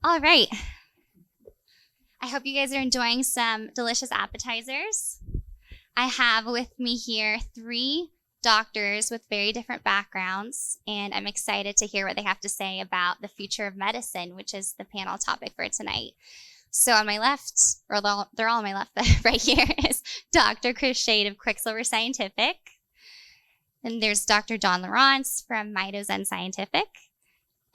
All right. I hope you guys are enjoying some delicious appetizers. I have with me here 3 doctors with very different backgrounds, and I'm excited to hear what they have to say about the future of medicine, which is the panel topic for tonight. So on my left, or they're all on my left, but right here is Dr. Chris Shade of Quicksilver Scientific. And there's Dr. John Lieurance from Mitozen Scientific.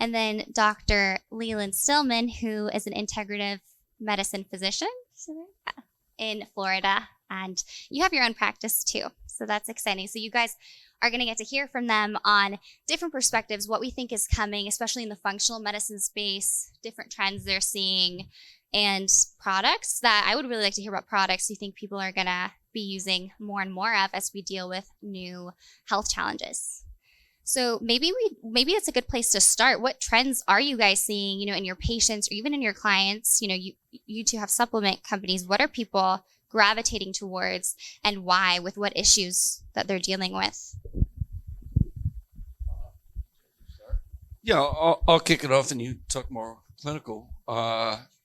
And then Dr. Leland Stillman, who is an integrative medicine physician in Florida. And you have your own practice too. So that's exciting. So you guys are going to get to hear from them on different perspectives, what we think is coming, especially in the functional medicine space, different trends they're seeing, and products that I would really like to hear about products you think people are going to be using more and more of as we deal with new health challenges. So maybe it's a good place to start. What trends are you guys seeing, in your patients or even in your clients? You two have supplement companies. What are people gravitating towards and why, with what issues that they're dealing with? Yeah, I'll kick it off and you talk more clinical.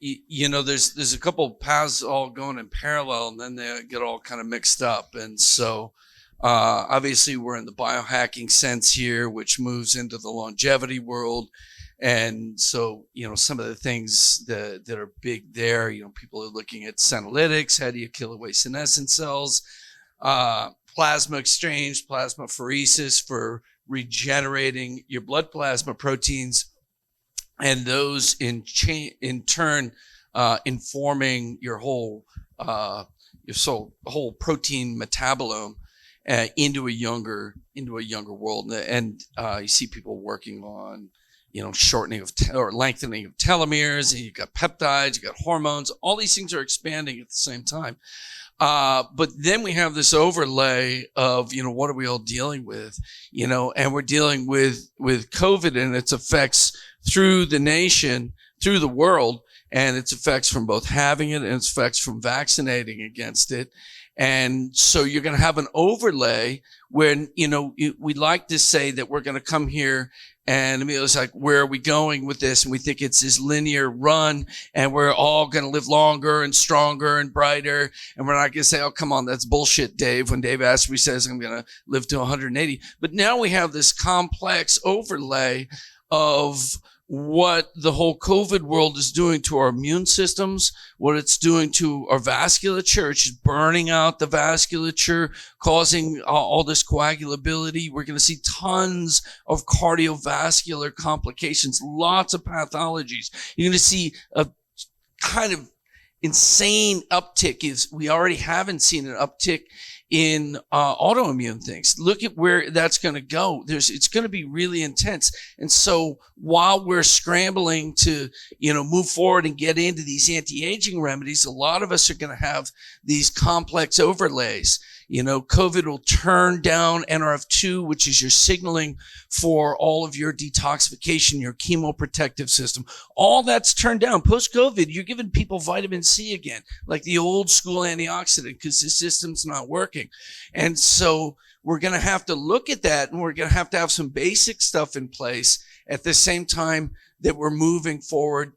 There's a couple paths all going in parallel, and then they get all kind of mixed up. And so obviously we're in the biohacking sense here, which moves into the longevity world. And so, some of the things that are big there, people are looking at senolytics. How do you kill away senescent cells? Plasma exchange, plasmapheresis for regenerating your blood plasma proteins, and those in turn informing your whole protein metabolome into a younger world. And you see people working on shortening of or lengthening of telomeres, and you've got peptides, you've got hormones. All these things are expanding at the same time. But then we have this overlay of, what are we all dealing with? And we're dealing with COVID and its effects through the nation, through the world, and its effects from both having it and its effects from vaccinating against it. And so you're going to have an overlay where, we like to say that we're going to come here and it's like, where are we going with this? And we think it's this linear run and we're all going to live longer and stronger and brighter. And we're not going to say, oh, come on, that's bullshit, Dave. When Dave Asprey says I'm going to live to 180. But now we have this complex overlay of what the whole COVID world is doing to our immune systems, what it's doing to our vasculature. It's just burning out the vasculature, causing all this coagulability. We're going to see tons of cardiovascular complications, lots of pathologies. You're going to see a kind of insane uptick. We already haven't seen an uptick in autoimmune things. Look at where that's going to go. It's going to be really intense. And so while we're scrambling to, move forward and get into these anti-aging remedies, a lot of us are going to have these complex overlays. COVID will turn down NRF2, which is your signaling for all of your detoxification, your chemoprotective system. All that's turned down. Post-COVID, you're giving people vitamin C again, like the old school antioxidant, because the system's not working. And so we're going to have to look at that, and we're going to have some basic stuff in place at the same time that we're moving forward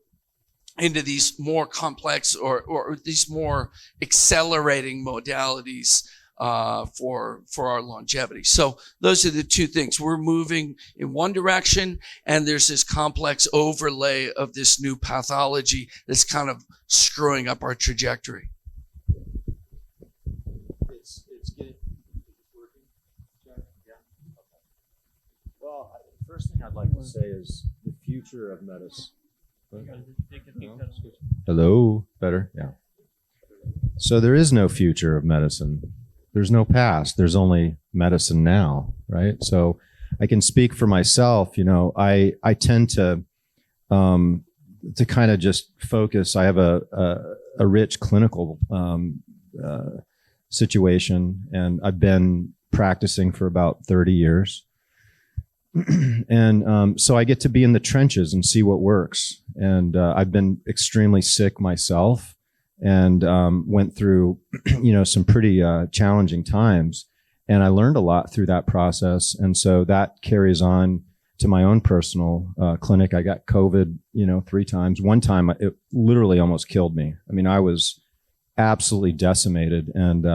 into these more complex or these more accelerating modalities for our longevity. So those are the two things. We're moving in one direction, and there's this complex overlay of this new pathology that's kind of screwing up our trajectory. It's working. Yeah. Okay. Well, first thing I'd like to say is the future of medicine. Hello, better, yeah. So there is no future of medicine. There's no past. There's only medicine now, right? So I can speak for myself. I tend to kind of just focus. I have a rich clinical situation, and I've been practicing for about 30 years. And so I get to be in the trenches and see what works. And I've been extremely sick myself, and went through, some pretty challenging times. And I learned a lot through that process. And so that carries on to my own personal clinic. I got COVID, 3 times. One time it literally almost killed me. I mean, I was absolutely decimated, and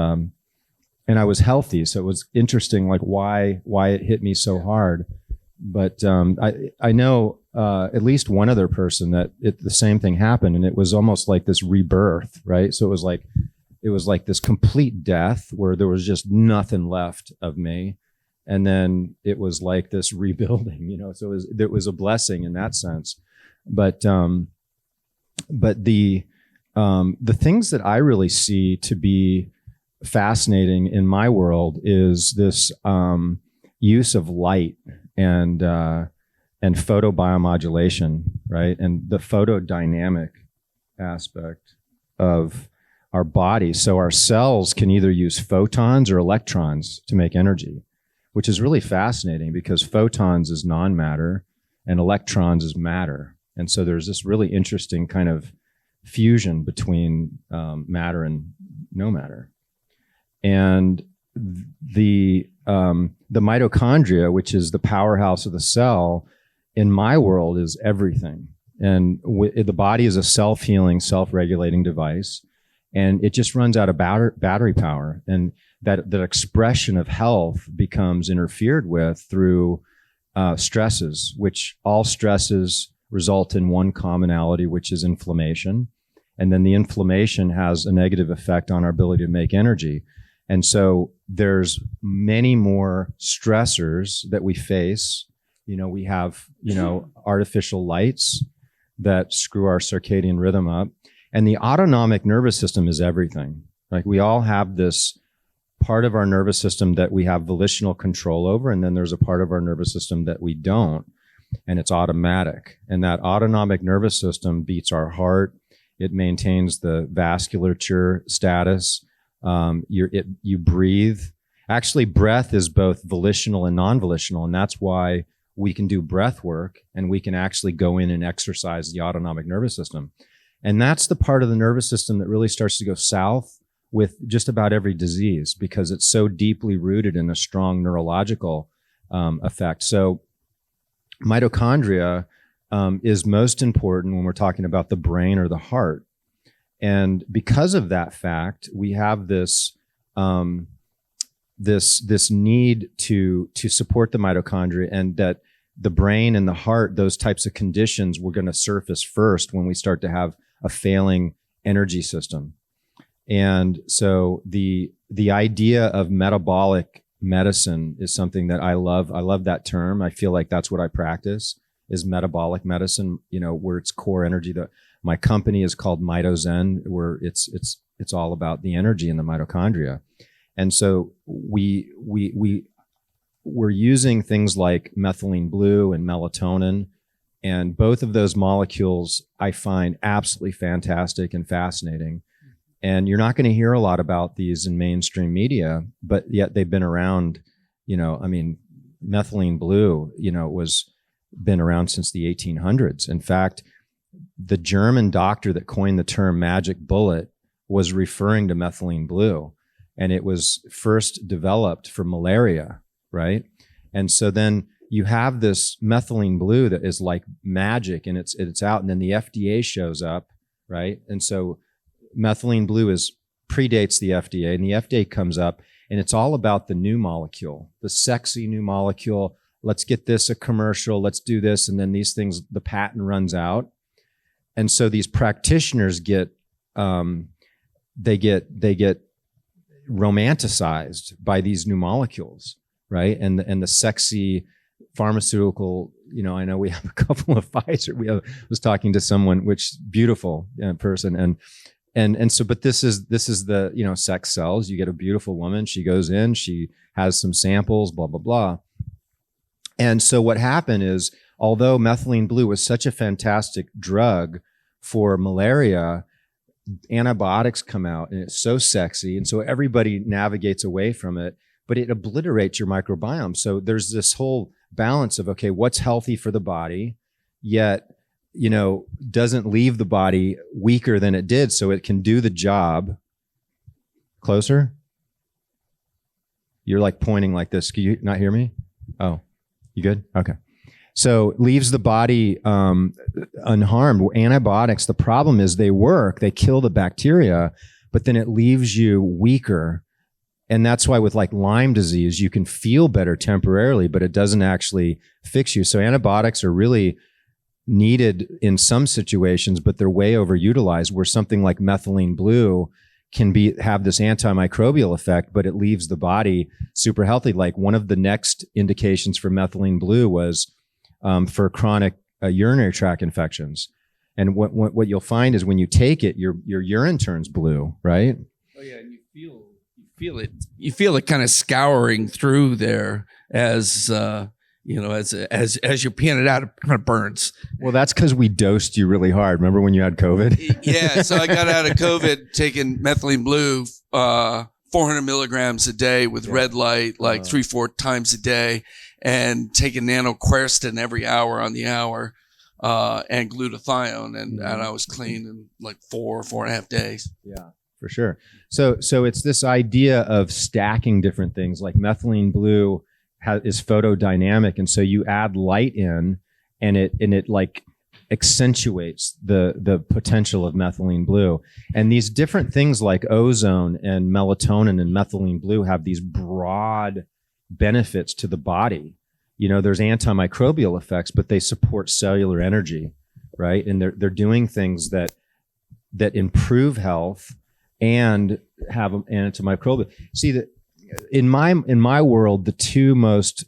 I was healthy. So it was interesting, like why it hit me so hard. But I know at least one other person that the same thing happened, and it was almost like this rebirth, right? So it was like this complete death where there was just nothing left of me. And then it was like this rebuilding, so it was a blessing in that sense. But the things that I really see to be fascinating in my world is this use of light and photobiomodulation, right? And the photodynamic aspect of our body. So our cells can either use photons or electrons to make energy, which is really fascinating because photons is non-matter and electrons is matter. And so there's this really interesting kind of fusion between matter and no matter. And the mitochondria, which is the powerhouse of the cell, in my world is everything. And the body is a self-healing, self-regulating device, and it just runs out of battery power. And that expression of health becomes interfered with through stresses, which all stresses result in one commonality, which is inflammation. And then the inflammation has a negative effect on our ability to make energy. And so there's many more stressors that we face. We have, artificial lights that screw our circadian rhythm up. And the autonomic nervous system is everything. Like we all have this part of our nervous system that we have volitional control over, and then there's a part of our nervous system that we don't, and it's automatic. And that autonomic nervous system beats our heart. It maintains the vasculature status. You breathe. Actually, breath is both volitional and non-volitional, and that's why we can do breath work and we can actually go in and exercise the autonomic nervous system. And that's the part of the nervous system that really starts to go south with just about every disease because it's so deeply rooted in a strong neurological effect. So mitochondria is most important when we're talking about the brain or the heart. And because of that fact, we have this this need to support the mitochondria, and that the brain and the heart, those types of conditions, were going to surface first when we start to have a failing energy system. And so the idea of metabolic medicine is something that I love. I love that term. I feel like that's what I practice, is metabolic medicine, where it's core energy. My company is called MitoZen, where it's all about the energy in the mitochondria. And so we're using things like methylene blue and melatonin, and both of those molecules I find absolutely fantastic and fascinating. And you're not going to hear a lot about these in mainstream media, but yet they've been around. Methylene blue, was been around since the 1800s. In fact, the German doctor that coined the term magic bullet was referring to methylene blue, and it was first developed for malaria, right? And so then you have this methylene blue that is like magic, and it's out, and then the FDA shows up, right? And so methylene blue predates the FDA, and the FDA comes up, and it's all about the new molecule, the sexy new molecule. Let's get this a commercial, let's do this, and then these things, the patent runs out. And so these practitioners get romanticized by these new molecules, right? And the sexy pharmaceutical, I know we have a couple of Pfizer. I was talking to someone, which beautiful person, and so, but this is the sex sells. You get a beautiful woman, she goes in, she has some samples, blah blah blah. And so what happened is, although methylene blue was such a fantastic drug for malaria, antibiotics come out and it's so sexy, and so everybody navigates away from it, but it obliterates your microbiome. So there's this whole balance of, okay, what's healthy for the body, yet doesn't leave the body weaker than it did, so it can do the job. Closer? You're like pointing like this. Can you not hear me? Oh, you good? Okay. So it leaves the body unharmed. Antibiotics, the problem is they work, they kill the bacteria, but then it leaves you weaker. And that's why with like Lyme disease, you can feel better temporarily, but it doesn't actually fix you. So antibiotics are really needed in some situations, but they're way overutilized, where something like methylene blue can have this antimicrobial effect, but it leaves the body super healthy. Like one of the next indications for methylene blue was for chronic urinary tract infections. And what you'll find is when you take it, your urine turns blue, right? Oh yeah, and you feel it kind of scouring through there as you're peeing it out, it kind of burns. Well, that's because we dosed you really hard. Remember when you had COVID? Yeah, so I got out of COVID taking methylene blue, 400 milligrams a day with red light, like 3-4 times a day, and taking nanoquercetin every hour on the hour, and glutathione, and I was clean in like 4.5 days. Yeah, for sure. So it's this idea of stacking different things. Like methylene blue is photodynamic, and so you add light in, and it like accentuates the potential of methylene blue. And these different things like ozone and melatonin and methylene blue have these broad benefits to the body. You know, there's antimicrobial effects, but they support cellular energy, right? And they're doing things that improve health and have antimicrobial. See, that in my world, the two most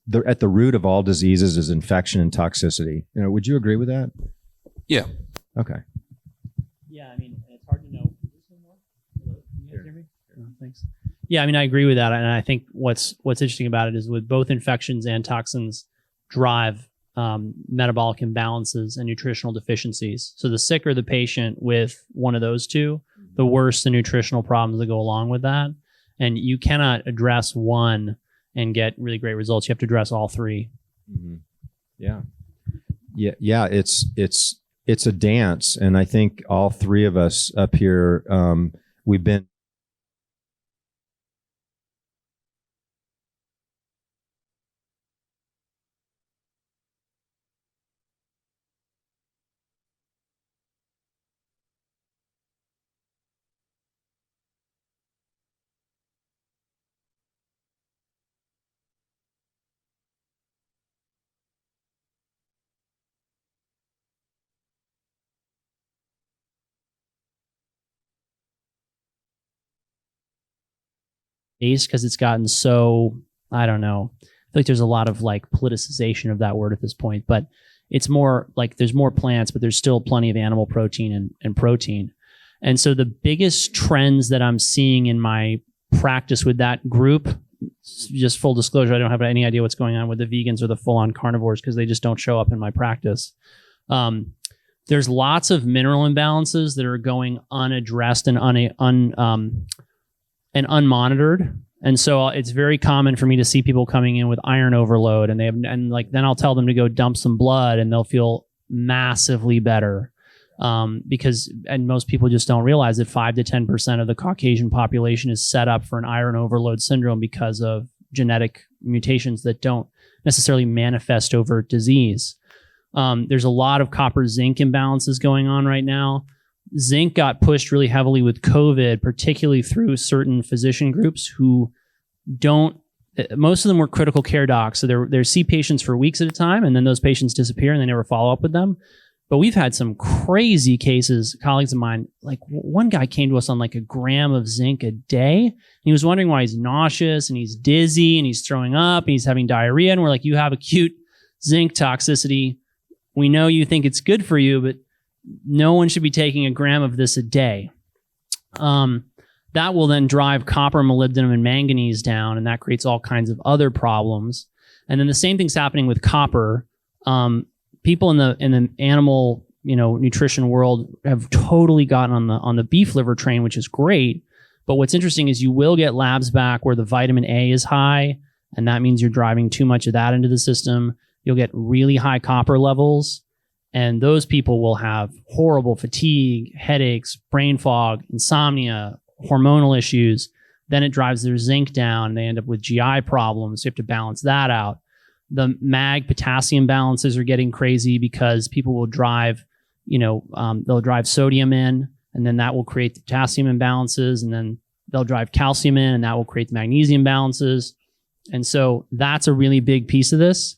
they're at the root of all diseases is infection and toxicity. You know, would you agree with that? Yeah. Okay. Yeah, I mean, it's hard to know. Hello? Can you guys hear me? Oh, thanks. Yeah, I mean, I agree with that, and I think what's interesting about it is with both infections and toxins drive metabolic imbalances and nutritional deficiencies. So the sicker the patient with one of those two, the worse the nutritional problems that go along with that. And you cannot address one and get really great results. You have to address all three. Mm-hmm. Yeah. It's a dance, and I think all three of us up here, we've been. Because it's gotten so, I don't know, I feel like there's a lot of like politicization of that word at this point, but it's more like there's more plants, but there's still plenty of animal protein and protein. And so the biggest trends that I'm seeing in my practice with that group, just full disclosure, I don't have any idea what's going on with the vegans or the full-on carnivores because they just don't show up in my practice. There's lots of mineral imbalances that are going unaddressed and unmonitored. And so it's very common for me to see people coming in with iron overload, and then I'll tell them to go dump some blood and they'll feel massively better. Because most people just don't realize that 5 to 10% of the Caucasian population is set up for an iron overload syndrome because of genetic mutations that don't necessarily manifest over disease. There's a lot of copper zinc imbalances going on right now. Zinc got pushed really heavily with COVID, particularly through certain physician groups who most of them were critical care docs. So they see patients for weeks at a time, and then those patients disappear and they never follow up with them. But we've had some crazy cases, colleagues of mine, like one guy came to us on like 1 gram of zinc a day. And he was wondering why he's nauseous and he's dizzy and he's throwing up and he's having diarrhea. And we're like, you have acute zinc toxicity. We know you think it's good for you, but no one should be taking 1 gram of this a day. That will then drive copper, molybdenum, and manganese down, and that creates all kinds of other problems. And then the same thing's happening with copper. People in the animal, nutrition world have totally gotten on the beef liver train, which is great. But what's interesting is you will get labs back where the vitamin A is high, and that means you're driving too much of that into the system. You'll get really high copper levels, and those people will have horrible fatigue, headaches, brain fog, insomnia, hormonal issues. Then it drives their zinc down, and they end up with GI problems. You have to balance that out. The mag potassium balances are getting crazy because people will drive, they'll drive sodium in, and then that will create the potassium imbalances, and then they'll drive calcium in, and that will create the magnesium balances. And so that's a really big piece of this.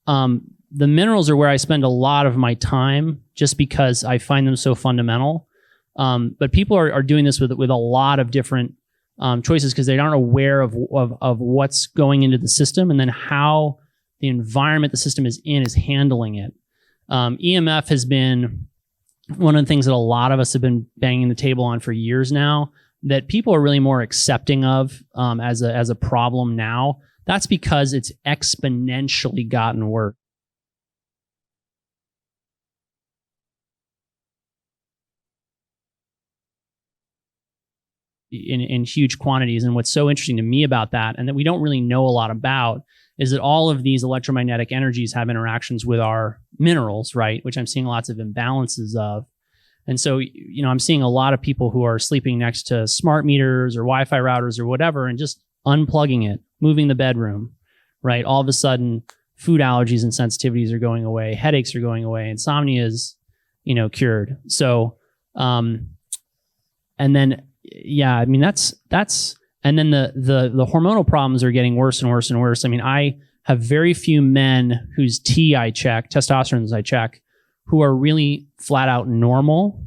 The minerals are where I spend a lot of my time just because I find them so fundamental. But people are doing this with a lot of different choices because they aren't aware of what's going into the system and then how the environment the system is in is handling it. EMF has been one of the things that a lot of us have been banging the table on for years now, that people are really more accepting of as a problem now. That's because it's exponentially gotten worse. In huge quantities. And what's so interesting to me about that, and that we don't really know a lot about, is that all of these electromagnetic energies have interactions with our minerals, right? Which I'm seeing lots of imbalances of. And so, I'm seeing a lot of people who are sleeping next to smart meters or Wi-Fi routers or whatever, and just unplugging it, moving the bedroom, right? All of a sudden, food allergies and sensitivities are going away, headaches are going away, insomnia is, cured. So, and then, yeah, I mean, that's, and then the hormonal problems are getting worse and worse and worse. I mean, I have very few men whose testosterone I check, who are really flat out normal.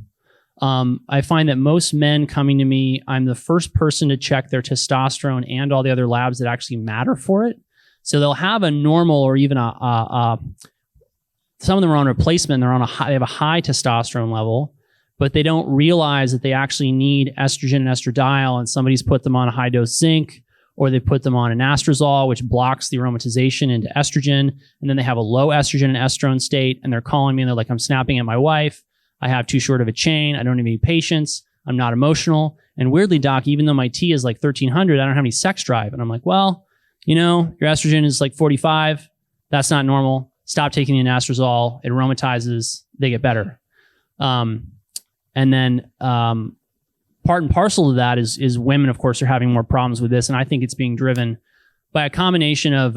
I find that most men coming to me, I'm the first person to check their testosterone and all the other labs that actually matter for it. So they'll have a normal or even some of them are on replacement. They have a high testosterone level, but they don't realize that they actually need estrogen and estradiol, and somebody's put them on a high dose zinc, or they put them on an anastrozole, which blocks the aromatization into estrogen. And then they have a low estrogen and estrone state, and they're calling me and they're like, I'm snapping at my wife. I have too short of a chain. I don't have any patience. I'm not emotional. And weirdly, doc, even though my T is like 1300, I don't have any sex drive. And I'm like, well, your estrogen is like 45. That's not normal. Stop taking the anastrozole. It aromatizes. They get better. And then part and parcel to that is women, of course, are having more problems with this. And I think it's being driven by a combination of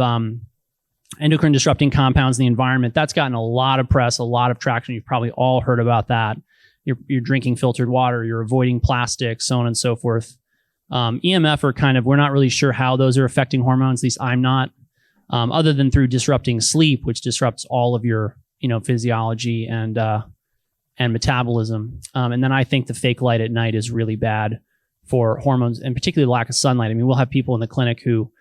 endocrine disrupting compounds in the environment. That's gotten a lot of press, a lot of traction. You've probably all heard about that. You're drinking filtered water, you're avoiding plastics, so on and so forth. EMF are we're not really sure how those are affecting hormones, at least I'm not, other than through disrupting sleep, which disrupts all of your physiology and metabolism. And then I think the fake light at night is really bad for hormones, and particularly the lack of sunlight. I mean, we'll have people in the clinic who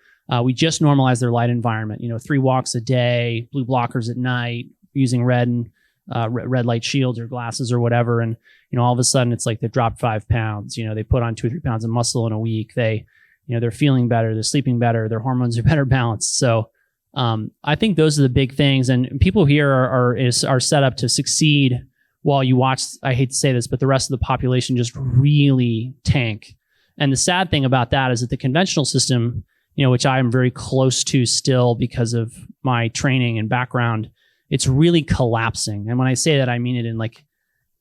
we just normalize their light environment, 3 walks a day, blue blockers at night, using red light shields or glasses or whatever. And, all of a sudden it's like they've dropped 5 pounds, they put on 2 or 3 pounds of muscle in a week. They're feeling better, they're sleeping better, their hormones are better balanced. So I think those are the big things. And people here are set up to succeed while you watch, I hate to say this, but the rest of the population just really tank. And the sad thing about that is that the conventional system, which I am very close to still because of my training and background, it's really collapsing. And when I say that, I mean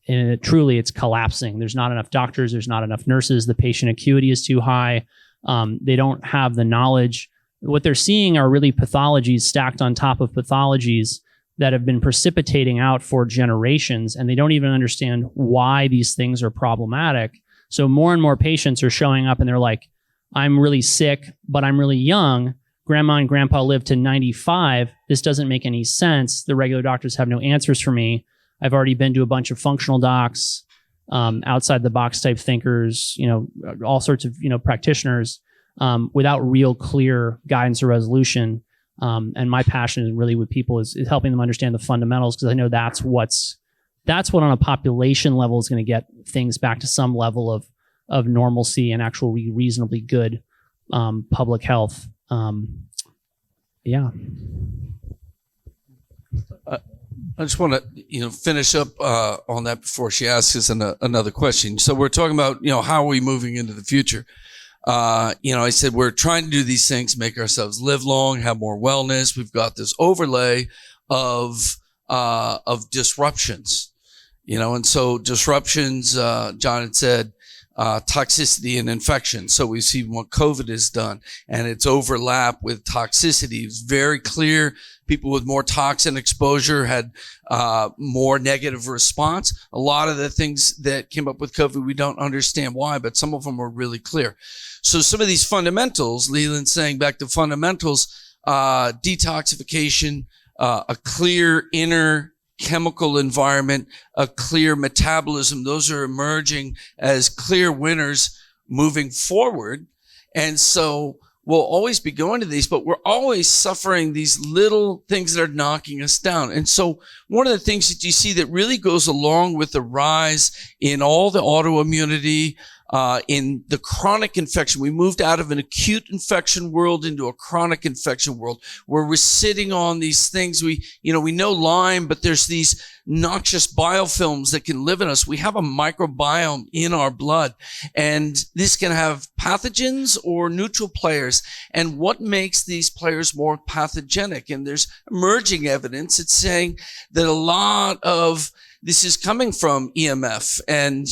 it truly, it's collapsing. There's not enough doctors, there's not enough nurses, the patient acuity is too high. They don't have the knowledge. What they're seeing are really pathologies stacked on top of pathologies that have been precipitating out for generations, and they don't even understand why these things are problematic. So more and more patients are showing up and they're like, I'm really sick, but I'm really young. Grandma and grandpa lived to 95. This doesn't make any sense. The regular doctors have no answers for me. I've already been to a bunch of functional docs, outside the box type thinkers, all sorts of, practitioners, without real clear guidance or resolution. And my passion is really with people is helping them understand the fundamentals, because I know that's what on a population level is going to get things back to some level of normalcy and actual reasonably good public health. Yeah. I just want to, finish up on that before she asks us another question. So we're talking about, how are we moving into the future? I said we're trying to do these things, make ourselves live long, have more wellness. We've got this overlay of disruptions. And so disruptions, John had said, toxicity and infection. So we've seen what COVID has done, and its overlap with toxicity. It's very clear. People with more toxin exposure had more negative response. A lot of the things that came up with COVID, we don't understand why, but some of them were really clear. So some of these fundamentals, Leland's saying back to fundamentals, detoxification, a clear inner chemical environment, a clear metabolism, those are emerging as clear winners moving forward. And so we'll always be going to these, but we're always suffering these little things that are knocking us down. And so one of the things that you see that really goes along with the rise in all the autoimmunity, in the chronic infection, we moved out of an acute infection world into a chronic infection world where we're sitting on these things. We know Lyme, but there's these noxious biofilms that can live in us. We have a microbiome in our blood, and this can have pathogens or neutral players. And what makes these players more pathogenic? And there's emerging evidence. It's saying that a lot of this is coming from EMF and,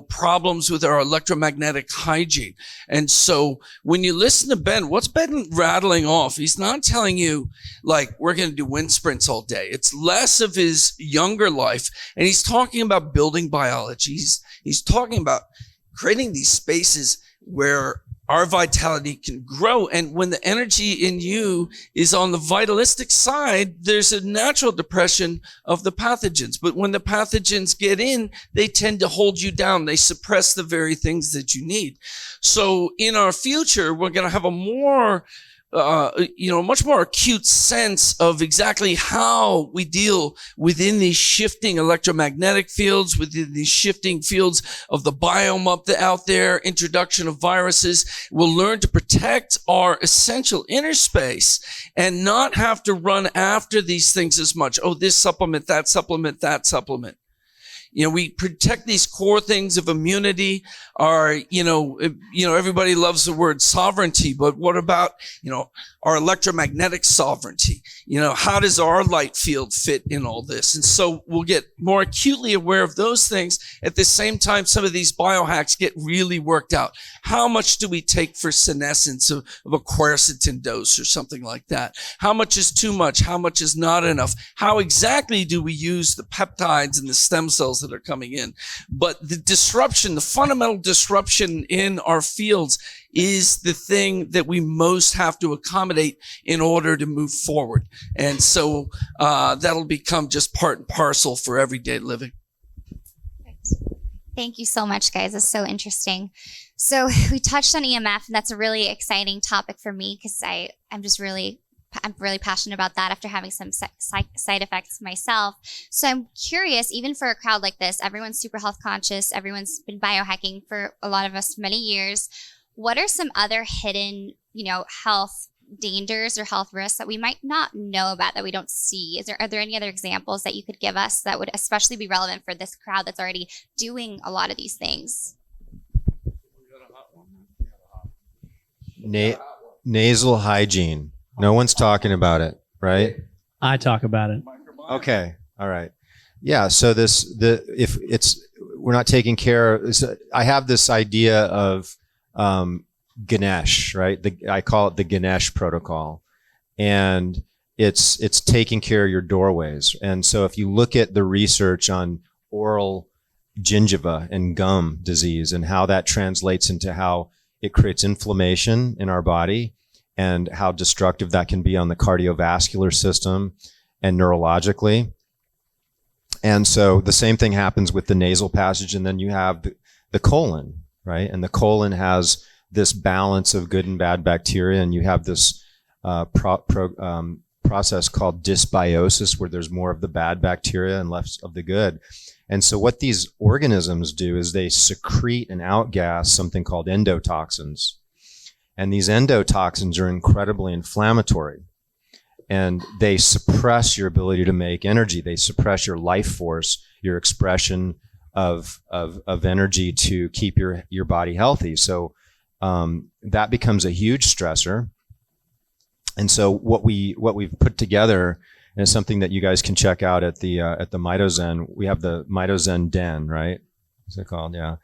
problems with our electromagnetic hygiene. And so when you listen to Ben, what's Ben rattling off? He's not telling you, like, we're going to do wind sprints all day. It's less of his younger life. And he's talking about building biology. He's talking about creating these spaces where our vitality can grow. And when the energy in you is on the vitalistic side, there's a natural depression of the pathogens. But when the pathogens get in, they tend to hold you down. They suppress the very things that you need. So in our future, we're going to have a more much more acute sense of exactly how we deal within these shifting electromagnetic fields, within these shifting fields of the biome out there, introduction of viruses. We'll learn to protect our essential inner space and not have to run after these things as much. Oh, this supplement, that supplement, that supplement. We protect these core things of immunity. Everybody loves the word sovereignty, but what about, our electromagnetic sovereignty? How does our light field fit in all this? And so we'll get more acutely aware of those things. At the same time, some of these biohacks get really worked out. How much do we take for senescence of a quercetin dose or something like that? How much is too much? How much is not enough? How exactly do we use the peptides and the stem cells that are coming in? But the disruption, the fundamental disruption in our fields is the thing that we most have to accommodate in order to move forward. And so that'll become just part and parcel for everyday living. Thank you so much, guys. It's so interesting. So we touched on EMF, and that's a really exciting topic for me because I'm really passionate about that after having some side effects myself. So I'm curious, even for a crowd like this, everyone's super health conscious. Everyone's been biohacking for a lot of us many years. What are some other hidden, health dangers or health risks that we might not know about, that we don't see? Are there any other examples that you could give us that would especially be relevant for this crowd that's already doing a lot of these things? Nasal hygiene. No one's talking about it, right? I talk about it. Okay. All right. Yeah. So we're not taking care of, I have this idea of, Ganesh, right? I call it the Ganesh protocol, and it's taking care of your doorways. And so if you look at the research on oral gingiva and gum disease and how that translates into how it creates inflammation in our body and how destructive that can be on the cardiovascular system and neurologically. And so the same thing happens with the nasal passage, and then you have the colon, right? And the colon has this balance of good and bad bacteria, and you have this process called dysbiosis, where there's more of the bad bacteria and less of the good. And so what these organisms do is they secrete and outgas something called endotoxins. And these endotoxins are incredibly inflammatory, and they suppress your ability to make energy. They suppress your life force, your expression of energy to keep your body healthy. So that becomes a huge stressor. And so what we've put together and it's something that you guys can check out at the MitoZen. We have the MitoZen Den, right? What's it called? Yeah.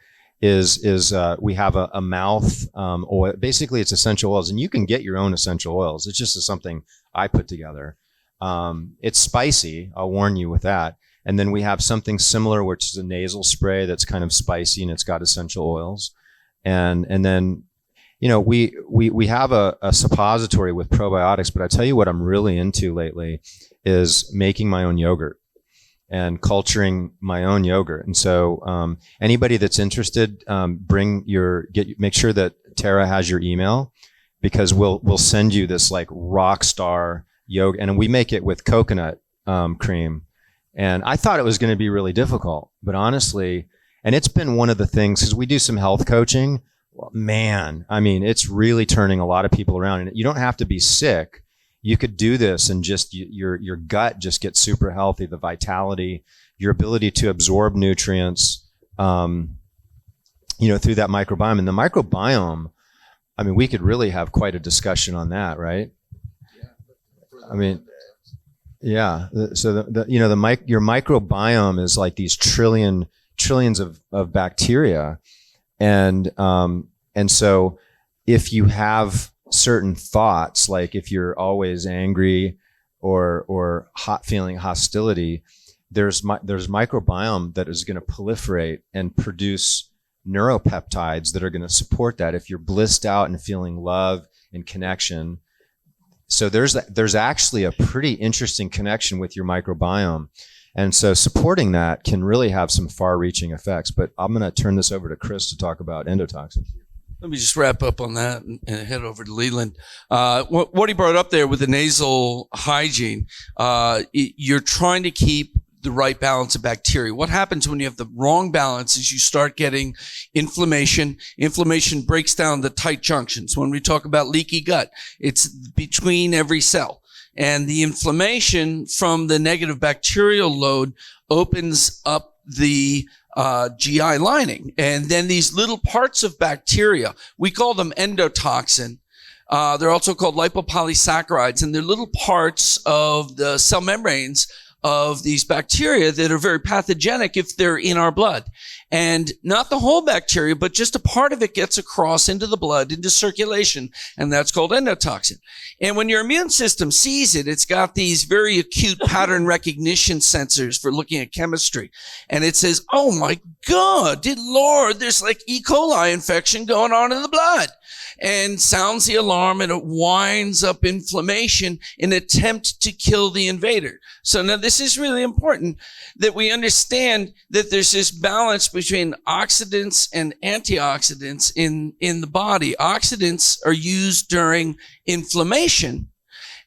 We have a mouth oil. Basically, it's essential oils, and you can get your own essential oils. It's just something I put together. It's spicy. I'll warn you with that. And then we have something similar, which is a nasal spray that's kind of spicy and it's got essential oils. And then, we have a suppository with probiotics, but I tell you what I'm really into lately is making my own yogurt and culturing my own yogurt. And so, anybody that's interested, make sure that Tara has your email, because we'll send you this like rock star yogurt, and we make it with coconut cream. And I thought it was going to be really difficult, but honestly, and it's been one of the things, because we do some health coaching. Well, man, I mean, it's really turning a lot of people around, and you don't have to be sick. You could do this and just your gut just gets super healthy, the vitality, your ability to absorb nutrients, through that microbiome. And the microbiome, I mean, we could really have quite a discussion on that, right? I mean, yeah. So your microbiome is like these trillions of bacteria, and so if you have certain thoughts, like if you're always angry or feeling hostility, there's microbiome that is going to proliferate and produce neuropeptides that are going to support that. If you're blissed out and feeling love and connection. So there's actually a pretty interesting connection with your microbiome. And so supporting that can really have some far-reaching effects. But I'm going to turn this over to Chris to talk about endotoxins. Let me just wrap up on that and head over to Leland. What he brought up there with the nasal hygiene, you're trying to keep the right balance of bacteria. What happens when you have the wrong balance is you start getting inflammation. Inflammation breaks down the tight junctions. When we talk about leaky gut, it's between every cell. And the inflammation from the negative bacterial load opens up the GI lining. And then these little parts of bacteria, we call them endotoxin. They're also called lipopolysaccharides, and they're little parts of the cell membranes of these bacteria that are very pathogenic if they're in our blood. And not the whole bacteria, but just a part of it gets across into the blood, into circulation, and that's called endotoxin. And when your immune system sees it, it's got these very acute pattern recognition sensors for looking at chemistry. And it says, oh my God, dear Lord, there's like E. coli infection going on in the blood. And sounds the alarm, and it winds up inflammation in an attempt to kill the invader. So now this is really important that we understand that there's this balance between oxidants and antioxidants in the body. Oxidants are used during inflammation,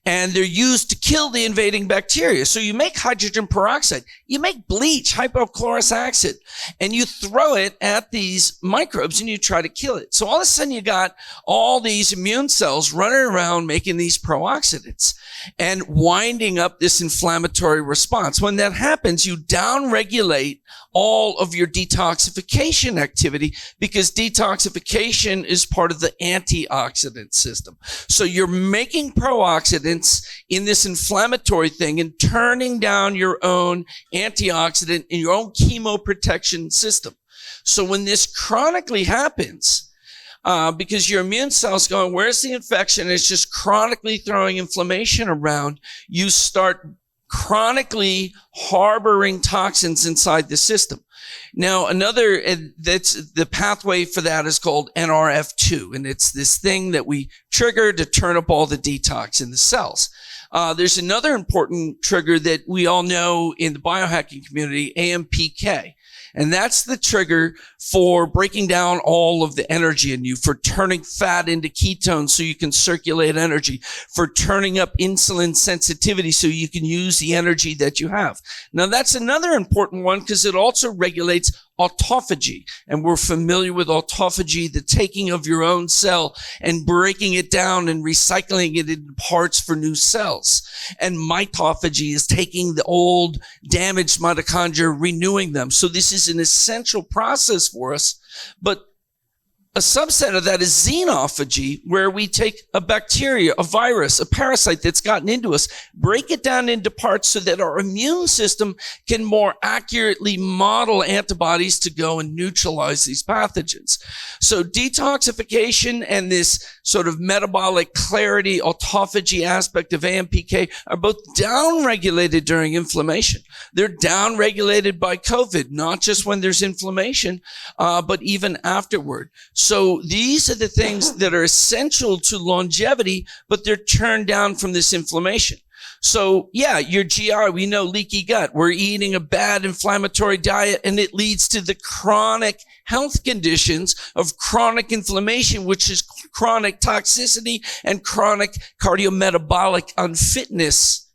and they're used to kill the invading bacteria. So you make hydrogen peroxide, you make bleach, hypochlorous acid, and you throw it at these microbes and you try to kill it. So all of a sudden you got all these immune cells running around making these pro-oxidants and winding up this inflammatory response. When that happens, you downregulate all of your detoxification activity, because detoxification is part of the antioxidant system. So you're making pro-oxidants in this inflammatory thing and turning down your own antioxidant in your own chemoprotection system. So when this chronically happens, because your immune cells going, where's the infection? It's just chronically throwing inflammation around. You start chronically harboring toxins inside the system. Now, that's the pathway for that is called NRF2, and it's this thing that we trigger to turn up all the detox in the cells. There's another important trigger that we all know in the biohacking community, AMPK. And that's the trigger for breaking down all of the energy in you, for turning fat into ketones so you can circulate energy, for turning up insulin sensitivity so you can use the energy that you have. Now, that's another important one because it also regulates autophagy. And we're familiar with autophagy, the taking of your own cell and breaking it down and recycling it into parts for new cells. And mitophagy is taking the old damaged mitochondria, renewing them. So this is an essential process for us. But A subset of that is xenophagy, where we take a bacteria, a virus, a parasite that's gotten into us, break it down into parts so that our immune system can more accurately model antibodies to go and neutralize these pathogens. So detoxification and this sort of metabolic clarity, autophagy aspect of AMPK are both downregulated during inflammation. They're downregulated by COVID, not just when there's inflammation, but even afterward. So these are the things that are essential to longevity, but they're turned down from this inflammation. So yeah, your GI, we know leaky gut. We're eating a bad inflammatory diet, and it leads to the chronic health conditions of chronic inflammation, which is chronic toxicity and chronic cardiometabolic unfitness.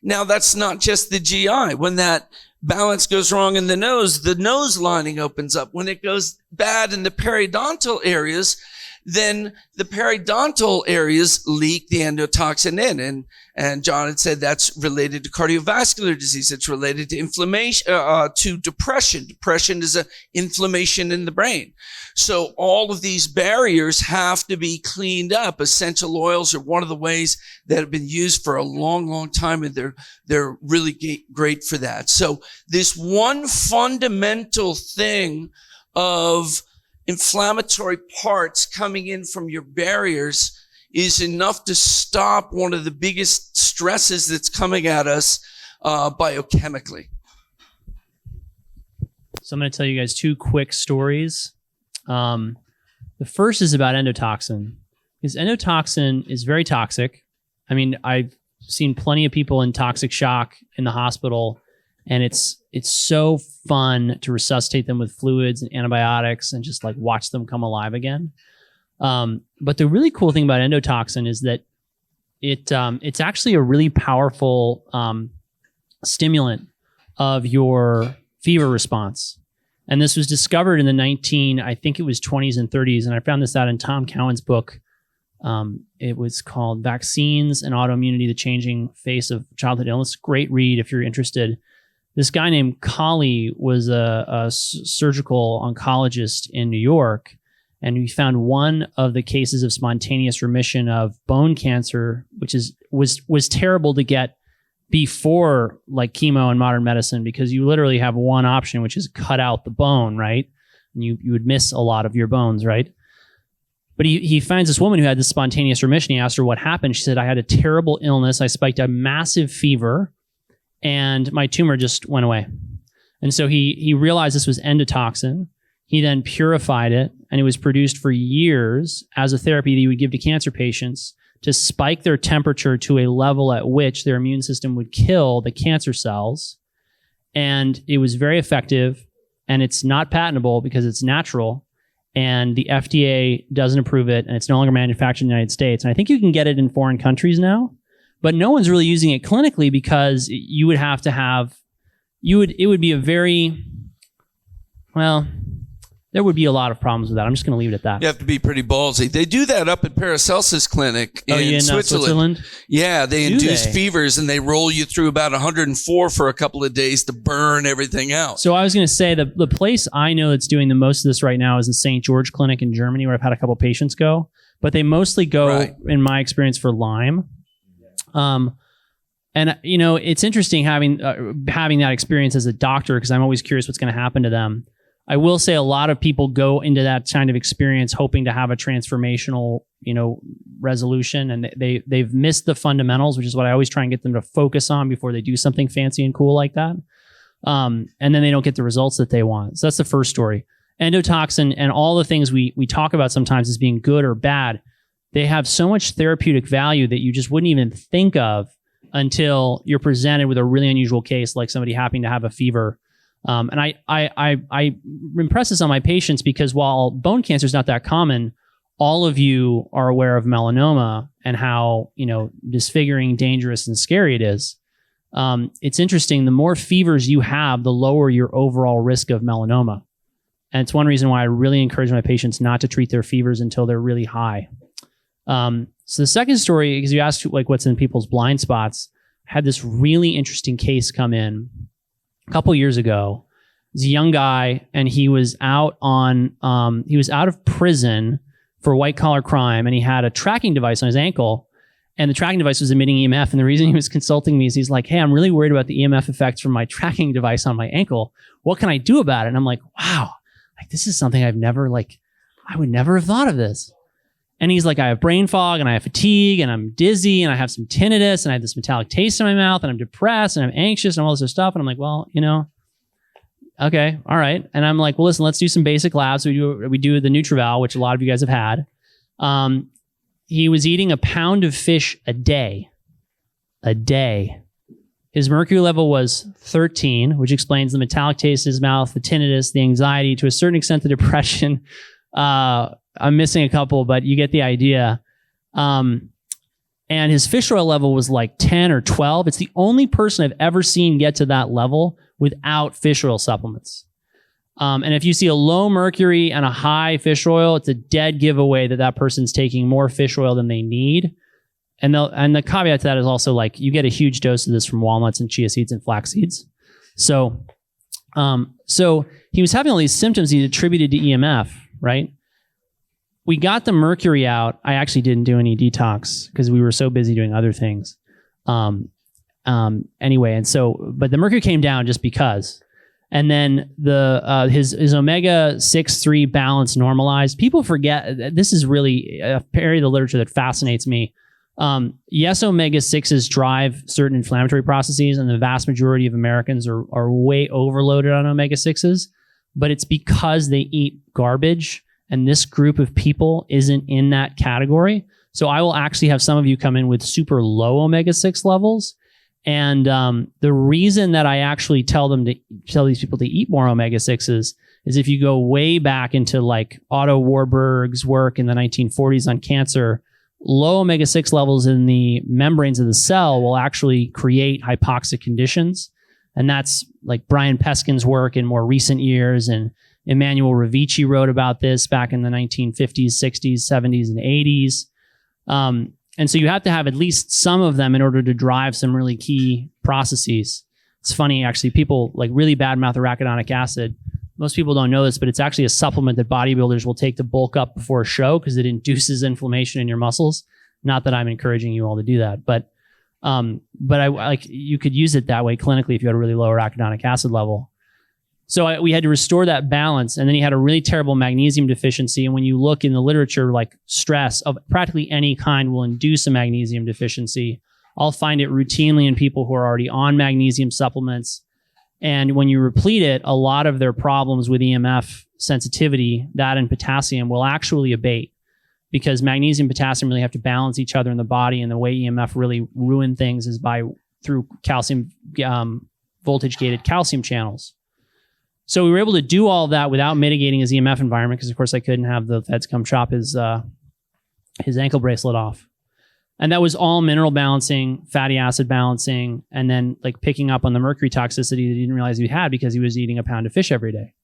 Now, that's not just the GI. When that balance goes wrong in the nose lining opens up. When it goes bad in the periodontal areas, then the periodontal areas leak the endotoxin in. And John had said that's related to cardiovascular disease. It's related to inflammation, to depression. Depression is an inflammation in the brain. So all of these barriers have to be cleaned up. Essential oils are one of the ways that have been used for a long, long time, and they're really great for that. So this one fundamental thing of inflammatory parts coming in from your barriers is enough to stop one of the biggest stresses that's coming at us biochemically. So I'm going to tell you guys two quick stories. The first is about endotoxin, because endotoxin is very toxic. I mean, I've seen plenty of people in toxic shock in the hospital, and it's so fun to resuscitate them with fluids and antibiotics and just like watch them come alive again. But the really cool thing about endotoxin is that it's actually a really powerful stimulant of your fever response. And this was discovered in the I think it was 20s and 30s. And I found this out in Tom Cowan's book. It was called Vaccines and Autoimmunity, the Changing Face of Childhood Illness. Great read if you're interested. This guy named Colley was a surgical oncologist in New York, and we found one of the cases of spontaneous remission of bone cancer, which was terrible to get before like chemo and modern medicine, because you literally have one option, which is cut out the bone, right? And you would miss a lot of your bones, right? But he finds this woman who had this spontaneous remission. He asked her what happened. She said, I had a terrible illness. I spiked a massive fever, and my tumor just went away. And so he realized this was endotoxin. He then purified it, and it was produced for years as a therapy that he would give to cancer patients to spike their temperature to a level at which their immune system would kill the cancer cells. And it was very effective, and it's not patentable because it's natural, and the FDA doesn't approve it, and it's no longer manufactured in the United States. And I think you can get it in foreign countries now, but no one's really using it clinically because you would have to have, it would be a very, well, there would be a lot of problems with that. I'm just going to leave it at that. You have to be pretty ballsy. They do that up at Paracelsus Clinic in Switzerland. Yeah, they induce fevers, and they roll you through about 104 for a couple of days to burn everything out. So I was going to say the place I know that's doing the most of this right now is the St. George Clinic in Germany, where I've had a couple patients go. But they mostly go, in my experience, for Lyme. And you know, it's interesting having that experience as a doctor, because I'm always curious what's going to happen to them. I will say a lot of people go into that kind of experience hoping to have a transformational, resolution, and they've missed the fundamentals, which is what I always try and get them to focus on before they do something fancy and cool like that. And then they don't get the results that they want. So that's the first story. Endotoxin and all the things we talk about sometimes as being good or bad, they have so much therapeutic value that you just wouldn't even think of until you're presented with a really unusual case, like somebody happening to have a fever. And I impress this on my patients because while bone cancer is not that common, all of you are aware of melanoma and how, disfiguring, dangerous, and scary it is. It's interesting. The more fevers you have, the lower your overall risk of melanoma. And it's one reason why I really encourage my patients not to treat their fevers until they're really high. So the second story, because you asked like what's in people's blind spots, I had this really interesting case come in a couple years ago. was a young guy, and he was out of prison for white collar crime, and he had a tracking device on his ankle, and the tracking device was emitting EMF. And the reason he was consulting me is he's like, hey, I'm really worried about the EMF effects from my tracking device on my ankle. What can I do about it? And I'm like, wow, like this is something I've never, like, I would never have thought of this. And he's like, I have brain fog and I have fatigue and I'm dizzy and I have some tinnitus and I have this metallic taste in my mouth and I'm depressed and I'm anxious and all this other stuff. And I'm like, well, you know, okay, all right. And I'm like, well, listen, let's do some basic labs. We do the NutriVal, which a lot of you guys have had. He was eating a pound of fish a day. His mercury level was 13, which explains the metallic taste in his mouth, the tinnitus, the anxiety, to a certain extent, the depression. I'm missing a couple, but you get the idea. And his fish oil level was like 10 or 12. It's the only person I've ever seen get to that level without fish oil supplements. And if you see a low mercury and a high fish oil, it's a dead giveaway that that person's taking more fish oil than they need. And the caveat to that is also like you get a huge dose of this from walnuts and chia seeds and flax seeds. So he was having all these symptoms he attributed to EMF, right? We got the mercury out. I actually didn't do any detox because we were so busy doing other things. Anyway, but the mercury came down just because. And then his omega-6/3 balance normalized. People forget, this is really a area of the literature that fascinates me. Yes, omega-6s drive certain inflammatory processes, and the vast majority of Americans are way overloaded on omega-6s, but it's because they eat garbage, and this group of people isn't in that category. So I will actually have some of you come in with super low omega-6 levels. And the reason that I actually tell these people to eat more omega-6s is if you go way back into like Otto Warburg's work in the 1940s on cancer, low omega-6 levels in the membranes of the cell will actually create hypoxic conditions. And that's like Brian Peskin's work in more recent years, and Emmanuel Ravici wrote about this back in the 1950s, 60s, 70s, and 80s. And so you have to have at least some of them in order to drive some really key processes. It's funny, actually, people like really badmouth arachidonic acid. Most people don't know this, but it's actually a supplement that bodybuilders will take to bulk up before a show because it induces inflammation in your muscles. Not that I'm encouraging you all to do that, but I like you could use it that way clinically if you had a really low arachidonic acid level. So we had to restore that balance, and then he had a really terrible magnesium deficiency. And when you look in the literature, like stress of practically any kind will induce a magnesium deficiency. I'll find it routinely in people who are already on magnesium supplements. And when you replete it, a lot of their problems with EMF sensitivity, that and potassium, will actually abate, because magnesium and potassium really have to balance each other in the body. And the way EMF really ruin things is through calcium, voltage gated calcium channels. So we were able to do all of that without mitigating his EMF environment, because of course I couldn't have the feds come chop his ankle bracelet off. And that was all mineral balancing, fatty acid balancing, and then like picking up on the mercury toxicity that he didn't realize he had because he was eating a pound of fish every day.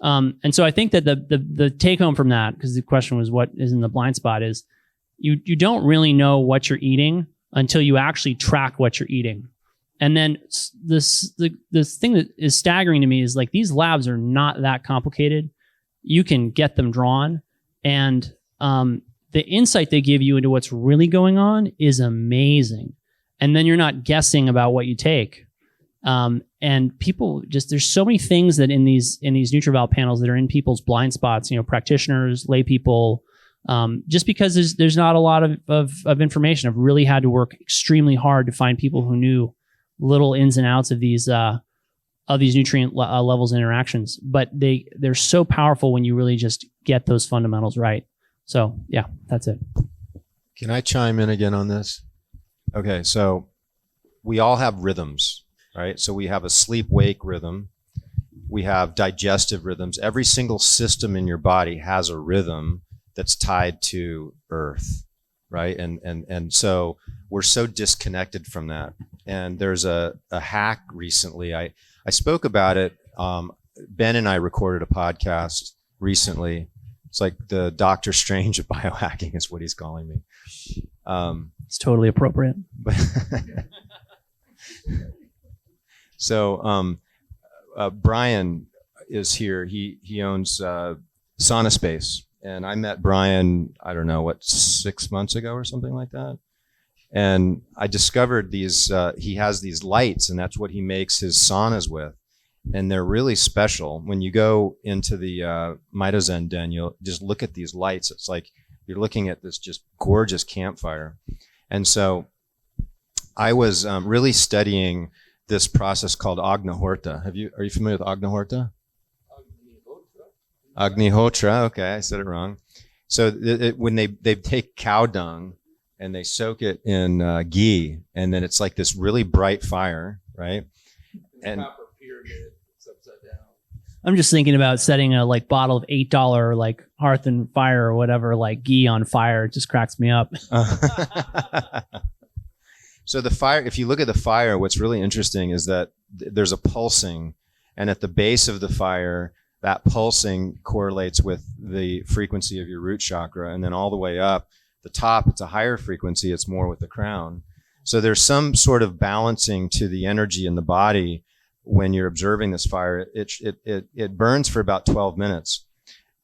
And so I think that the take home from that, because the question was what is in the blind spot, is you don't really know what you're eating until you actually track what you're eating. And then the thing that is staggering to me is like these labs are not that complicated. You can get them drawn, and the insight they give you into what's really going on is amazing. And then you're not guessing about what you take. And people there's so many things that in these NutriVal panels that are in people's blind spots, practitioners, lay people, just because there's not a lot of information. I've really had to work extremely hard to find people who knew little ins and outs of these nutrient levels and interactions, but they're so powerful when you really just get those fundamentals right. So yeah, that's it. Can I chime in again on this? Okay, so we all have rhythms, right? So we have a sleep-wake rhythm. We have digestive rhythms. Every single system in your body has a rhythm that's tied to earth, right? And so we're so disconnected from that. And there's a hack recently. I spoke about it. Ben and I recorded a podcast recently. It's like the Doctor Strange of biohacking is what he's calling me. It's totally appropriate. So Brian is here. He owns Sauna Space, and I met Brian, I don't know, 6 months ago or something like that. And I discovered these, he has these lights, and that's what he makes his saunas with. And they're really special. When you go into the Mitozen den, you'll just look at these lights. It's like you're looking at this just gorgeous campfire. And so I was really studying this process called Agnihotra. Are you familiar with Agnihotra? Agnihotra. Okay, I said it wrong. So when they take cow dung and they soak it in ghee, and then it's like this really bright fire, right? And I'm just thinking about setting a like bottle of $8 like Hearth and Fire or whatever, like ghee on fire. It just cracks me up. So the fire, if you look at the fire, what's really interesting is that there's a pulsing, and at the base of the fire, that pulsing correlates with the frequency of your root chakra, and then all the way up the top, it's a higher frequency. It's more with the crown. So there's some sort of balancing to the energy in the body when you're observing this fire. It burns for about 12 minutes,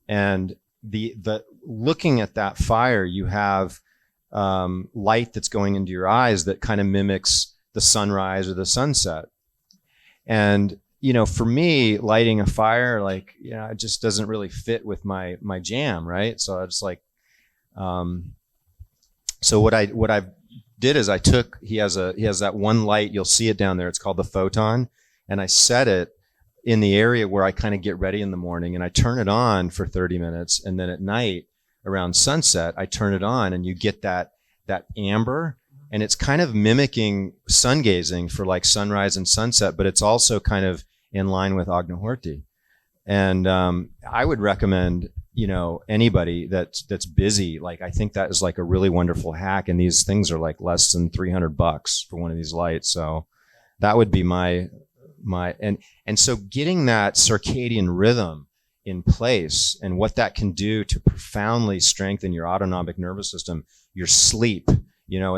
and the looking at that fire, you have light that's going into your eyes that kind of mimics the sunrise or the sunset. And for me, lighting a fire, like, it just doesn't really fit with my jam, right? So it's like, so what I did is he has that one light, you'll see it down there, it's called the photon, and I set it in the area where I kind of get ready in the morning, and I turn it on for 30 minutes, and then at night around sunset, I turn it on, and you get that amber, and it's kind of mimicking sun gazing for like sunrise and sunset, but it's also kind of in line with Agnihotra. And I would recommend, anybody that's busy, like, I think that is like a really wonderful hack, and these things are like less than $300 for one of these lights. So that would be my and so getting that circadian rhythm in place and what that can do to profoundly strengthen your autonomic nervous system, your sleep,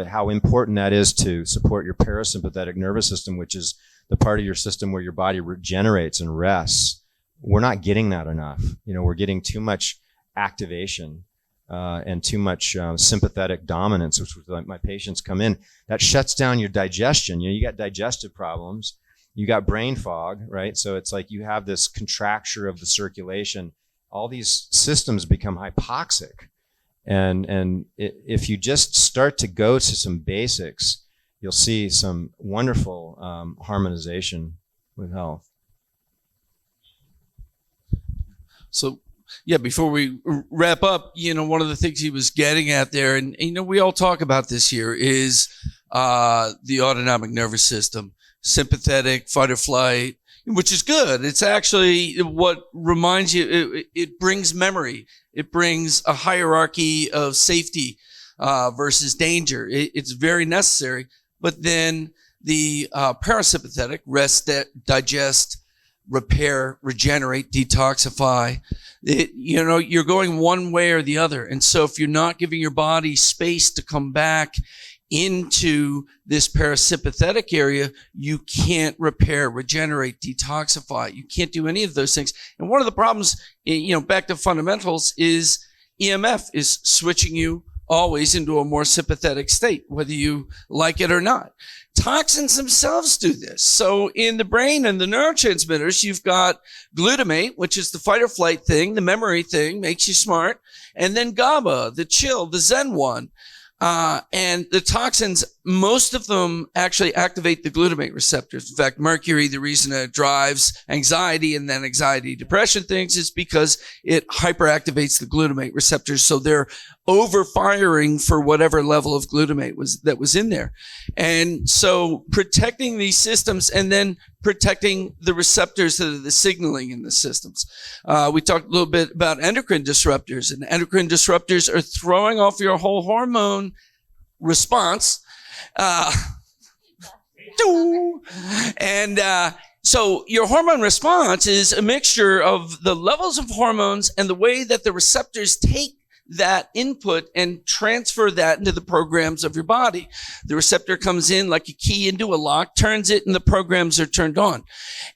how important that is to support your parasympathetic nervous system, which is the part of your system where your body regenerates and rests. We're not getting that enough. We're getting too much activation and too much sympathetic dominance, which my patients come in. That shuts down your digestion. You got digestive problems. You got brain fog, right? So it's like you have this contracture of the circulation. All these systems become hypoxic. And if you just start to go to some basics, you'll see some wonderful harmonization with health. So, yeah, before we wrap up, one of the things he was getting at there, and we all talk about this here, is the autonomic nervous system. Sympathetic, fight or flight, which is good. It's actually what reminds you, it brings memory. It brings a hierarchy of safety versus danger. It's very necessary. But then the parasympathetic, rest, digest, repair, regenerate, detoxify. You're going one way or the other. And so if you're not giving your body space to come back into this parasympathetic area, you can't repair, regenerate, detoxify. You can't do any of those things. And one of the problems, back to fundamentals, is EMF is switching you always into a more sympathetic state, whether you like it or not. Toxins themselves do this. So in the brain and the neurotransmitters, you've got glutamate, which is the fight or flight thing, the memory thing, makes you smart, and then GABA, the chill, the Zen one. And the toxins, most of them actually activate the glutamate receptors. In fact, mercury, the reason it drives anxiety and then anxiety, depression things is because it hyperactivates the glutamate receptors. So they're overfiring for whatever level of glutamate that was in there. And so protecting these systems and then protecting the receptors that are the signaling in the systems. We talked a little bit about endocrine disruptors, and endocrine disruptors are throwing off your whole hormone response. So your hormone response is a mixture of the levels of hormones and the way that the receptors take that input and transfer that into the programs of your body. The receptor comes in like a key into a lock, turns it, and the programs are turned on.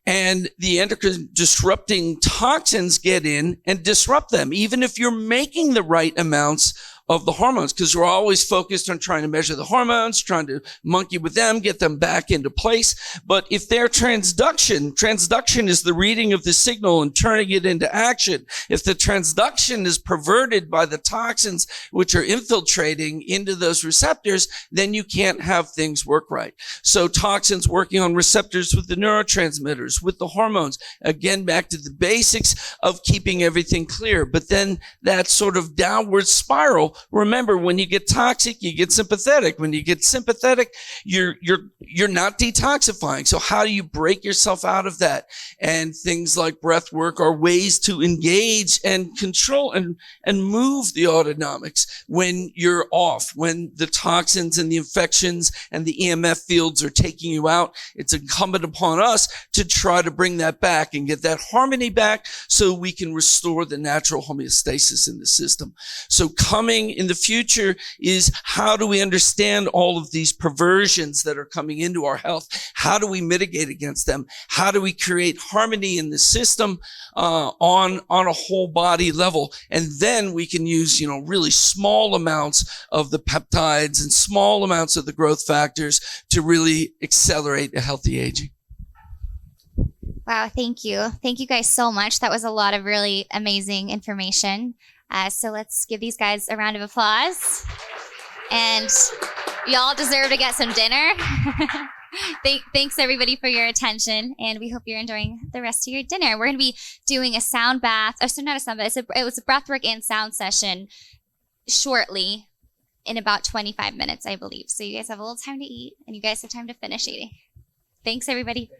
And the endocrine disrupting toxins get in and disrupt them, even if you're making the right amounts of the hormones, because we're always focused on trying to measure the hormones, trying to monkey with them, get them back into place. But if they're transduction is the reading of the signal and turning it into action. If the transduction is perverted by the toxins which are infiltrating into those receptors, then you can't have things work right. So toxins working on receptors with the neurotransmitters, with the hormones, again, back to the basics of keeping everything clear. But then that sort of downward spiral. Remember, when you get toxic, you get sympathetic. When you get sympathetic, you're not detoxifying. So how do you break yourself out of that? And things like breath work are ways to engage and control and move the autonomics when you're off, when the toxins and the infections and the EMF fields are taking you out. It's incumbent upon us to try to bring that back and get that harmony back so we can restore the natural homeostasis in the system. So coming in the future is, how do we understand all of these perversions that are coming into our health? How do we mitigate against them? How do we create harmony in the system on a whole body level? And then we can use, really small amounts of the peptides and small amounts of the growth factors to really accelerate a healthy aging. Wow, thank you. Thank you guys so much. That was a lot of really amazing information. So let's give these guys a round of applause. And y'all deserve to get some dinner. Thanks everybody for your attention, and we hope you're enjoying the rest of your dinner. We're going to be doing a sound bath. Oh, so not a sound bath. It was a breathwork and sound session shortly, in about 25 minutes, I believe. So you guys have a little time to eat, and you guys have time to finish eating. Thanks, everybody.